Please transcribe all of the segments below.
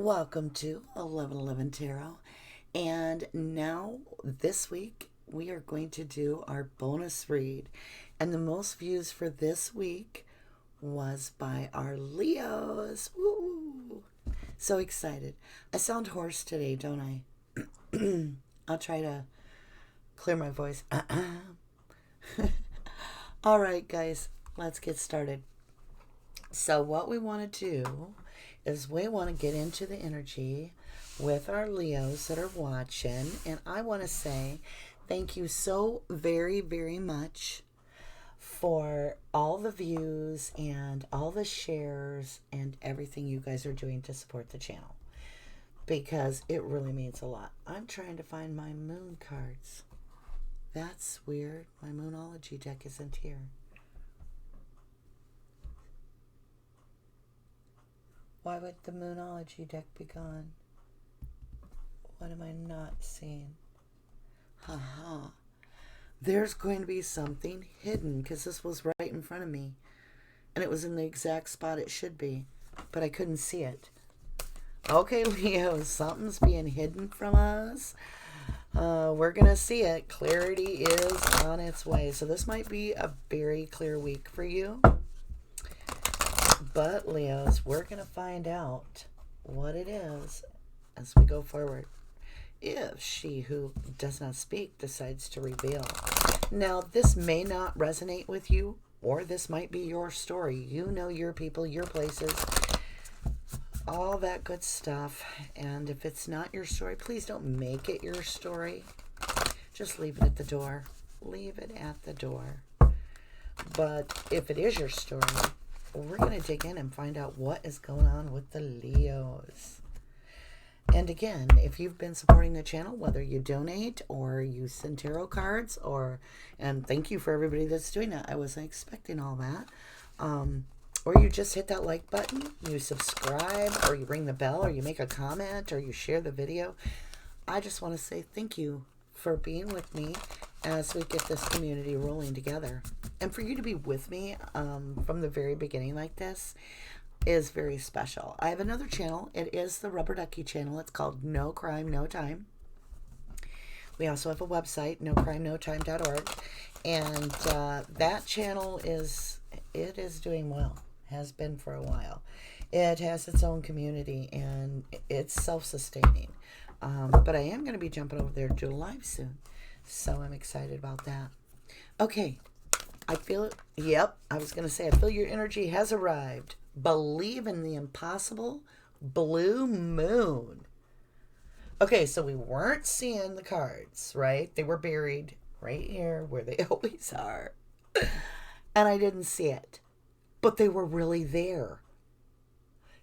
Welcome to 1111 Tarot. And now, this week, we are going to do our bonus read. And the most views for this week was by our Leos. Woo! So excited. I sound hoarse today, don't I? I'll try to clear my voice. All right, guys, let's get started. So what we want to do is we want to get into the energy with our Leos that are watching. And I want to say thank you so very, very much for all the views and all the shares and everything you guys are doing to support the channel, because it really means a lot. I'm trying to find my moon cards. That's weird. My Moonology deck isn't here. Why would the Moonology deck be gone? What am I not seeing? Haha. There's going to be something hidden, because this was right in front of me. And it was in the exact spot it should be. But I couldn't see it. Okay, Leo, something's being hidden from us. We're going to see it. Clarity is on its way. So this might be a very clear week for you. But, Leos, we're going to find out what it is as we go forward, if she who does not speak decides to reveal. Now, this may not resonate with you, or this might be your story. You know your people, your places, all that good stuff. And if it's not your story, please don't make it your story. Just leave it at the door. Leave it at the door. But if it is your story, we're going to dig in and find out what is going on with the Leos. And again, if you've been supporting the channel, whether you donate or you send tarot cards, and thank you for everybody that's doing that. I wasn't expecting all that. Or you just hit that like button, you subscribe, or you ring the bell, or you make a comment, or you share the video. I just want to say thank you for being with me as we get this community rolling together. And for you to be with me from the very beginning like this is very special. I have another channel. It is the Rubber Ducky channel. It's called No Crime, No Time. We also have a website, nocrimenoTime.org. And that channel is doing well. Has been for a while. It has its own community and it's self-sustaining. But I am going to be jumping over there to do a live soon. So I'm excited about that. Okay. I feel it. Yep. I was going to say, I feel your energy has arrived. Believe in the impossible. Blue moon. Okay. So we weren't seeing the cards, right? They were buried right here where they always are. And I didn't see it. But they were really there.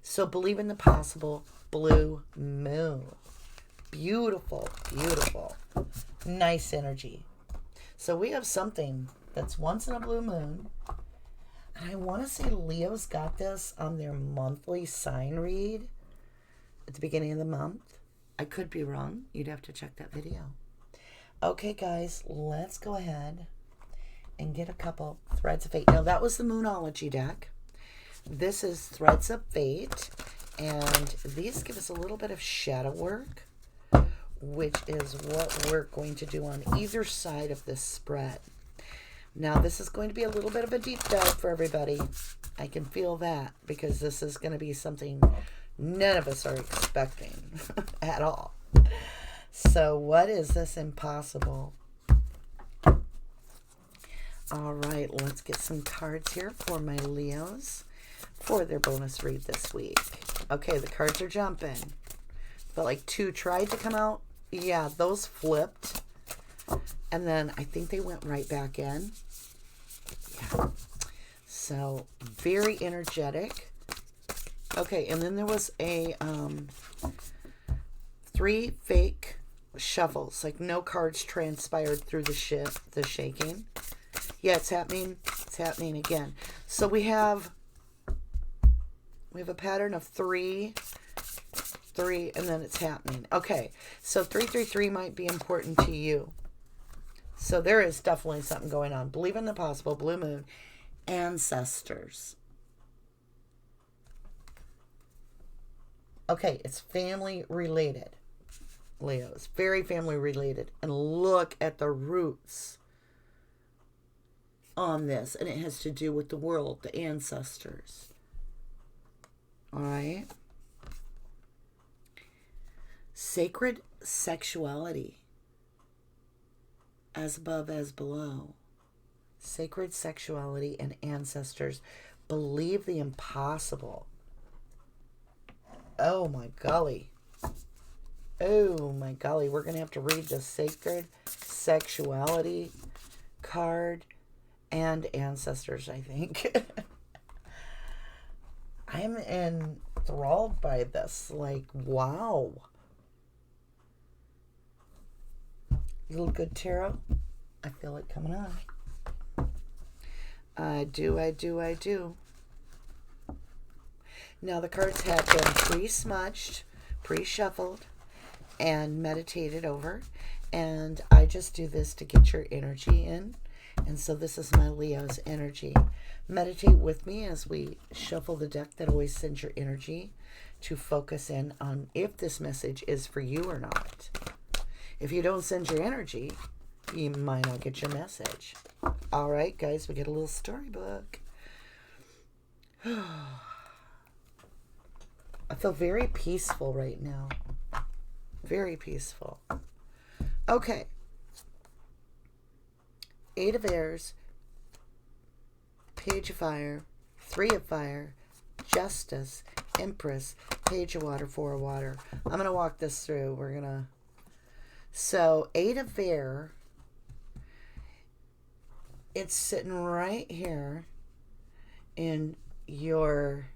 So believe in the possible. Blue moon. Beautiful, beautiful. Nice energy. So we have something that's once in a blue moon. And I want to say Leo's got this on their monthly sign read at the beginning of the month. I could be wrong. You'd have to check that video. Okay, guys, let's go ahead and get a couple threads of fate. Now, that was the Moonology deck. This is Threads of Fate. And these give us a little bit of shadow work, which is what we're going to do on either side of this spread. Now, this is going to be a little bit of a deep dive for everybody. I can feel that, because this is going to be something none of us are expecting at all. So, what is this impossible? All right, let's get some cards here for my Leos for their bonus read this week. Okay, the cards are jumping. But like two tried to come out. Yeah, those flipped. And then I think they went right back in. Yeah. So, very energetic. Okay, and then there was a 3 fake shuffles. Like no cards transpired through the shaking. Yeah, it's happening. It's happening again. So we have a pattern of 3, and then it's happening. Okay, so 333 might be important to you. So there is definitely something going on. Believe in the possible. Blue moon. Ancestors. Okay, it's family related, Leos. Very family related. And look at the roots on this. And it has to do with the world, the ancestors. All right. Sacred sexuality. As above, as below. Sacred sexuality and ancestors. Believe the impossible. Oh my golly. Oh my golly. We're going to have to read the sacred sexuality card and ancestors, I think. I'm enthralled by this. Like, wow. Little good tarot. I feel it coming on. I do. Now the cards have been pre-smudged, pre-shuffled, and meditated over. And I just do this to get your energy in. And so this is my Leo's energy. Meditate with me as we shuffle the deck that always sends your energy to focus in on if this message is for you or not. If you don't send your energy, you might not get your message. All right, guys, we get a little storybook. I feel very peaceful right now. Very peaceful. Okay. 8 of Airs, Page of Fire, 3 of Fire, Justice, Empress, Page of Water, 4 of Water. I'm going to walk this through. So 8 of Air, it's sitting right here in your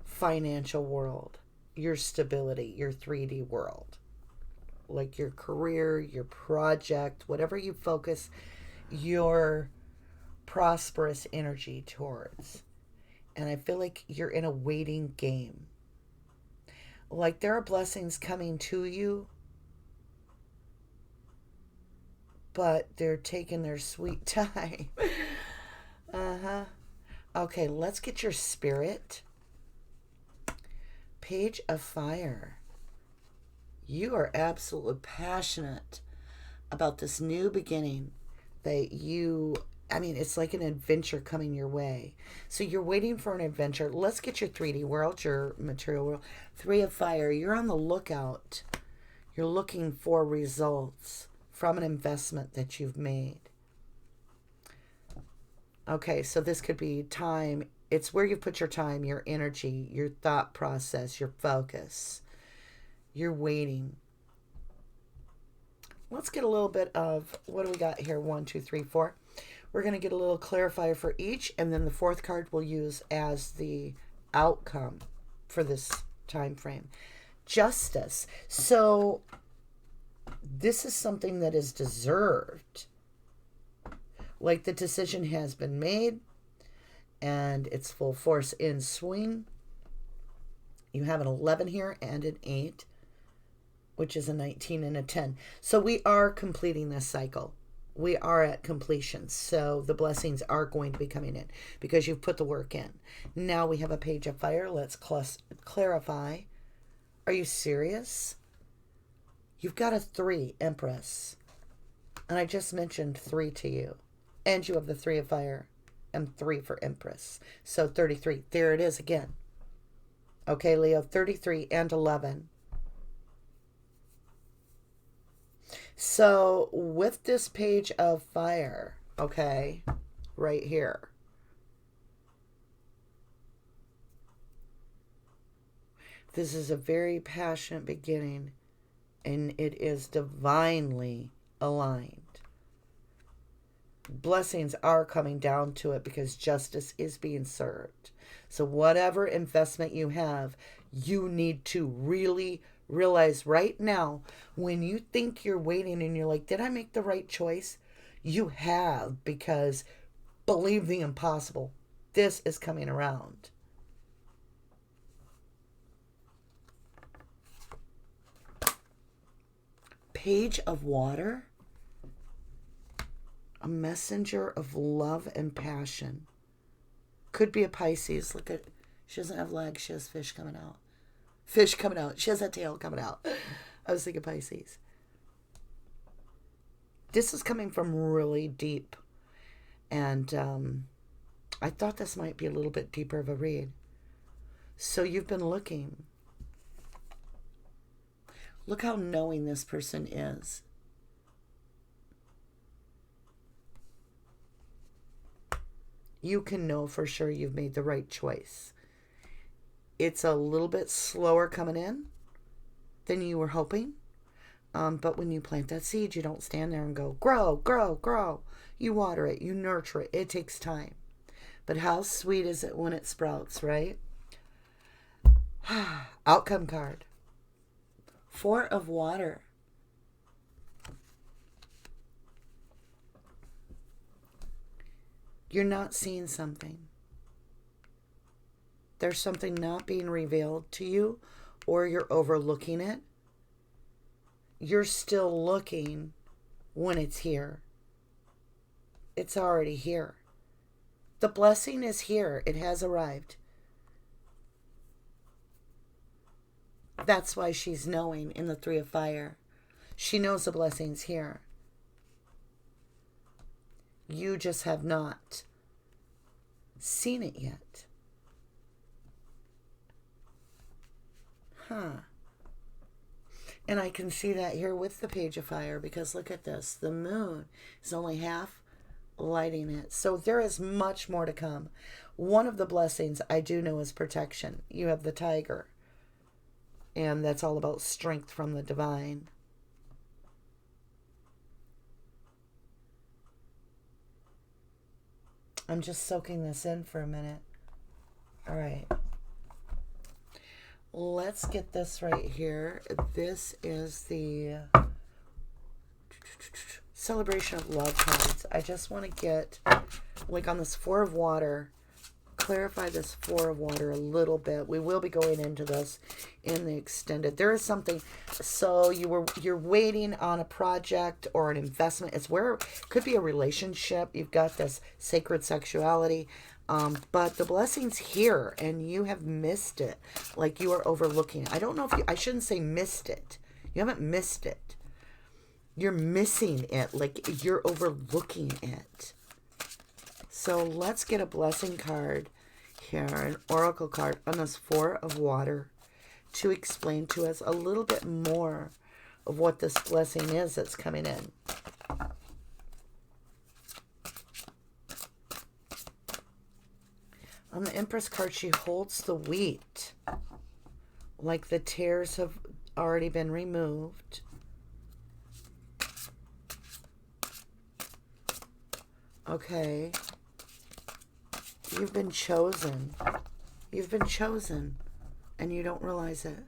financial world, your stability, your 3D world, like your career, your project, whatever you focus your prosperous energy towards. And I feel like you're in a waiting game. Like there are blessings coming to you, but they're taking their sweet time. Okay, let's get your spirit. Page of Fire. You are absolutely passionate about this new beginning that it's like an adventure coming your way. So you're waiting for an adventure. Let's get your 3D world, your material world. 3 of Fire. You're on the lookout. You're looking for results from an investment that you've made. Okay, so this could be time. It's where you put your time, your energy, your thought process, your focus. You're waiting. Let's get a little bit of, what do we got here? 1, 2, 3, 4. We're going to get a little clarifier for each, and then the 4th card we'll use as the outcome for this time frame. Justice. So this is something that is deserved. Like the decision has been made and it's full force in swing. You have an 11 here and an 8, which is a 19 and a 10. So we are completing this cycle. We are at completion. So the blessings are going to be coming in because you've put the work in. Now we have a Page of Fire. Let's clarify. Are you serious? You've got a 3, Empress. And I just mentioned 3 to you. And you have the 3 of Fire and 3 for Empress. So 33. There it is again. Okay, Leo, 33 and 11. So with this Page of Fire, okay, right here. This is a very passionate beginning, and it is divinely aligned. Blessings are coming down to it because justice is being served. So whatever investment you have, you need to really realize right now, when you think you're waiting and you're like, did I make the right choice? You have, because believe the impossible. This is coming around. Page of Water. A messenger of love and passion. Could be a Pisces. Look at, she doesn't have legs, she has fish coming out. Fish coming out. She has that tail coming out. I was thinking Pisces. This is coming from really deep. And I thought this might be a little bit deeper of a read. So you've been looking. Look how knowing this person is. You can know for sure you've made the right choice. It's a little bit slower coming in than you were hoping. But when you plant that seed, you don't stand there and go, grow, grow, grow. You water it, you nurture it. It takes time. But how sweet is it when it sprouts, right? Outcome card. 4 of water. You're not seeing something. There's something not being revealed to you, or you're overlooking it. You're still looking when it's here. It's already here. The blessing is here. It has arrived. That's why she's knowing in the 3 of fire. She knows the blessing's here. You just have not seen it yet. And I can see that here with the Page of Fire, because look at this. The moon is only half lighting it. So there is much more to come. One of the blessings I do know is protection. You have the tiger. And that's all about strength from the divine. I'm just soaking this in for a minute. All right. Let's get this right here. This is the celebration of love cards. I just want to get, like on this 4 of water, clarify this 4 of water a little bit. We will be going into this in the extended. There is something, so you're waiting on a project or an investment. It's where it could be a relationship. You've got this sacred sexuality. But the blessing's here and you have missed it. Like you are overlooking. I don't know if I shouldn't say missed it. You haven't missed it. You're missing it. Like you're overlooking it. So let's get a blessing card here, an oracle card on this 4 of water to explain to us a little bit more of what this blessing is that's coming in. On the Empress card, she holds the wheat. Like the tares have already been removed. Okay. You've been chosen. You've been chosen. And you don't realize it.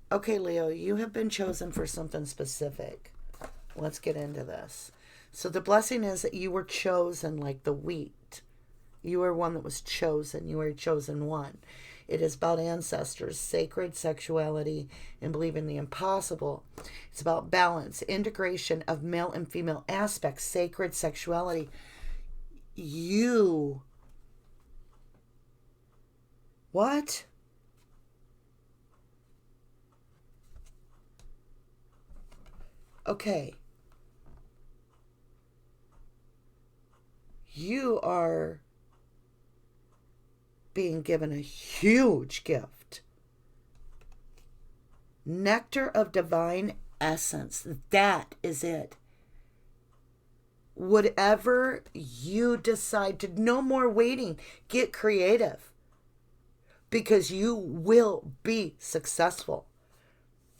Okay, Leo, you have been chosen for something specific. Let's get into this. So the blessing is that you were chosen like the wheat. You were one that was chosen. You were a chosen one. It is about ancestors, sacred sexuality, and believing the impossible. It's about balance, integration of male and female aspects, sacred sexuality. You. What? Okay. You are being given a huge gift. Nectar of divine essence. That is it. Whatever you decide to, no more waiting. Get creative. Because you will be successful.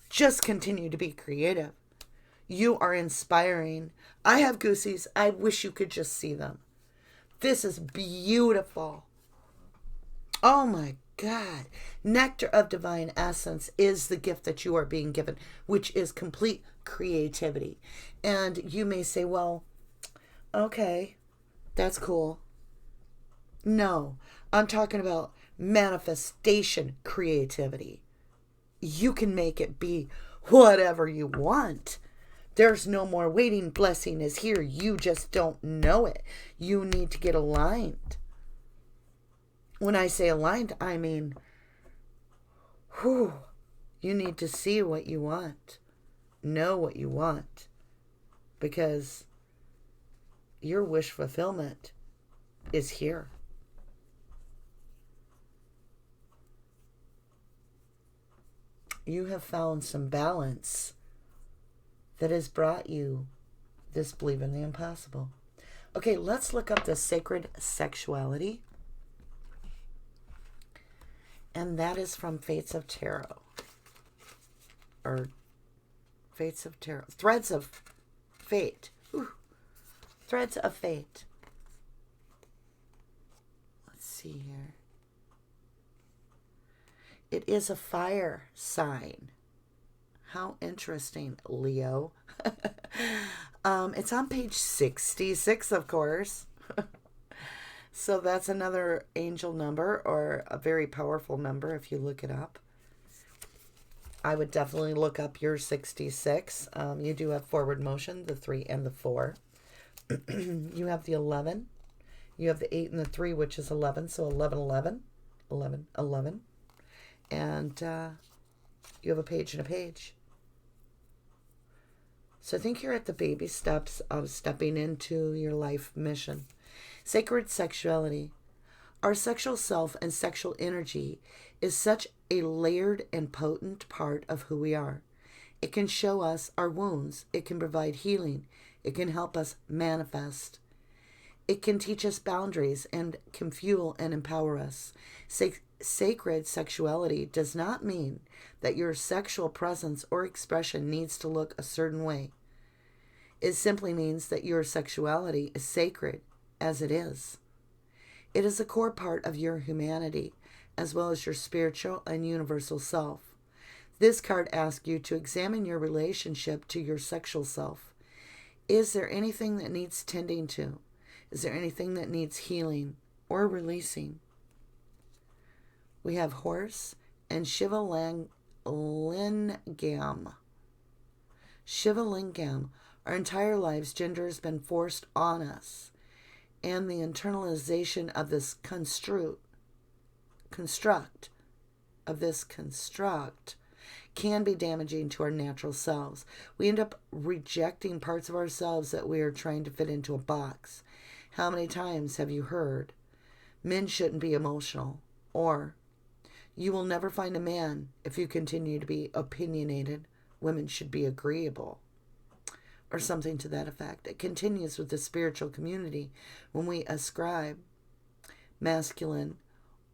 Just continue to be creative. You are inspiring. I have goosies. I wish you could just see them. This is beautiful. Oh my God. Nectar of divine essence is the gift that you are being given, which is complete creativity. And you may say, well, okay, that's cool. No, I'm talking about manifestation creativity. You can make it be whatever you want. There's no more waiting. Blessing is here. You just don't know it. You need to get aligned. When I say aligned, I mean, Whew. You need to see what you want. Know what you want. Because your wish fulfillment is here. You have found some balance that has brought you this belief in the impossible. Okay, let's look up the sacred sexuality. And that is from Fates of Tarot. Or Fates of Tarot. Threads of Fate. Ooh. Threads of Fate. Let's see here. It is a fire sign. How interesting, Leo. It's on page 66, of course. So that's another angel number, or a very powerful number if you look it up. I would definitely look up your 66. You do have forward motion, the 3 and the 4. You have the 11. You have the 8 and the 3, which is 11. So 11, 11, 11, 11. And you have a page and a page. So I think you're at the baby steps of stepping into your life mission. Sacred sexuality. Our sexual self and sexual energy is such a layered and potent part of who we are. It can show us our wounds. It can provide healing. It can help us manifest. It can teach us boundaries and can fuel and empower us. Sacred sexuality does not mean that your sexual presence or expression needs to look a certain way. It simply means that your sexuality is sacred as it is. It is a core part of your humanity, as well as your spiritual and universal self. This card asks you to examine your relationship to your sexual self. Is there anything that needs tending to? Is there anything that needs healing or releasing? We have Horse and Shiva Lingam. Shiva Lingam. Our entire lives, gender has been forced on us. And the internalization of this construct can be damaging to our natural selves. We end up rejecting parts of ourselves that we are trying to fit into a box. How many times have you heard, men shouldn't be emotional, or you will never find a man if you continue to be opinionated, women should be agreeable, or something to that effect. It continues with the spiritual community when we ascribe masculine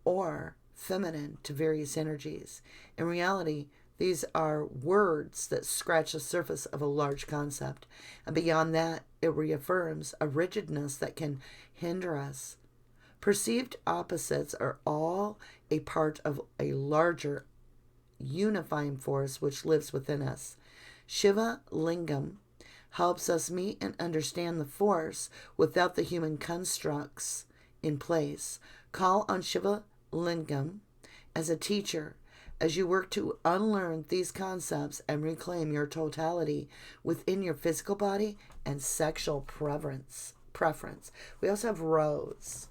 or feminine to various energies. In reality, these are words that scratch the surface of a large concept. And beyond that, it reaffirms a rigidness that can hinder us. Perceived opposites are all a part of a larger unifying force which lives within us. Shiva Lingam helps us meet and understand the force without the human constructs in place. Call on Shiva Lingam as a teacher as you work to unlearn these concepts and reclaim your totality within your physical body and sexual preference. We also have Rose.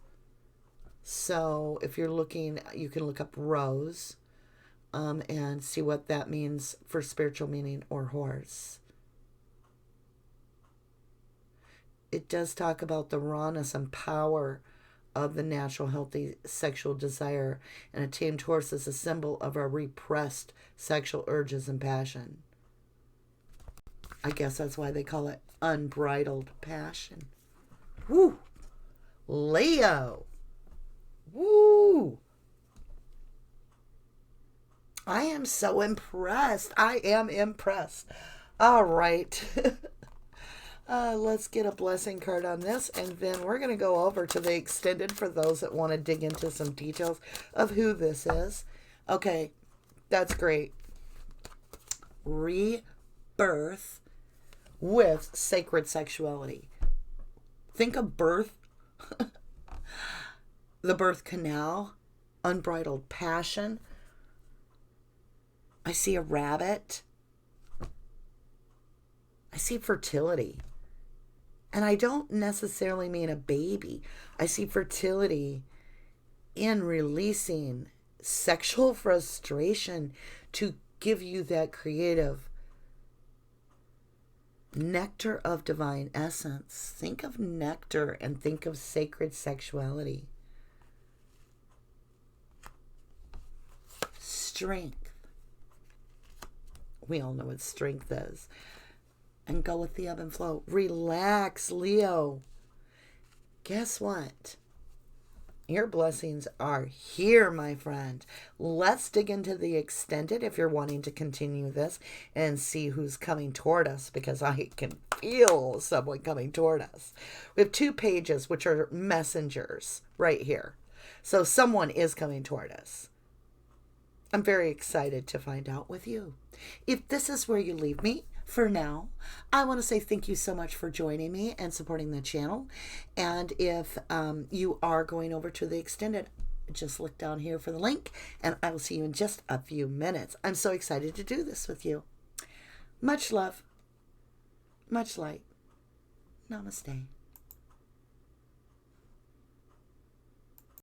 So if you're looking, you can look up Rose and see what that means for spiritual meaning, or horse. It does talk about the rawness and power of the natural healthy sexual desire, and a tamed horse is a symbol of our repressed sexual urges and passion. I guess that's why they call it unbridled passion. Woo! Leo! Woo! I am so impressed. I am impressed. All right. Let's get a blessing card on this, and then we're going to go over to the extended for those that want to dig into some details of who this is. Okay, that's great. Rebirth with sacred sexuality. Think of birth, the birth canal, unbridled passion. I see a rabbit. I see fertility. And I don't necessarily mean a baby. I see fertility in releasing sexual frustration to give you that creative nectar of divine essence. Think of nectar and think of sacred sexuality. Strength. We all know what strength is. And go with the ebb and flow. Relax, Leo. Guess what? Your blessings are here, my friend. Let's dig into the extended if you're wanting to continue this and see who's coming toward us, because I can feel someone coming toward us. We have 2 pages, which are messengers right here. So someone is coming toward us. I'm very excited to find out with you. If this is where you leave me for now, I want to say thank you so much for joining me and supporting the channel. And if you are going over to the extended, just look down here for the link, and I will see you in just a few minutes. I'm so excited to do this with you. Much love, much light. Namaste.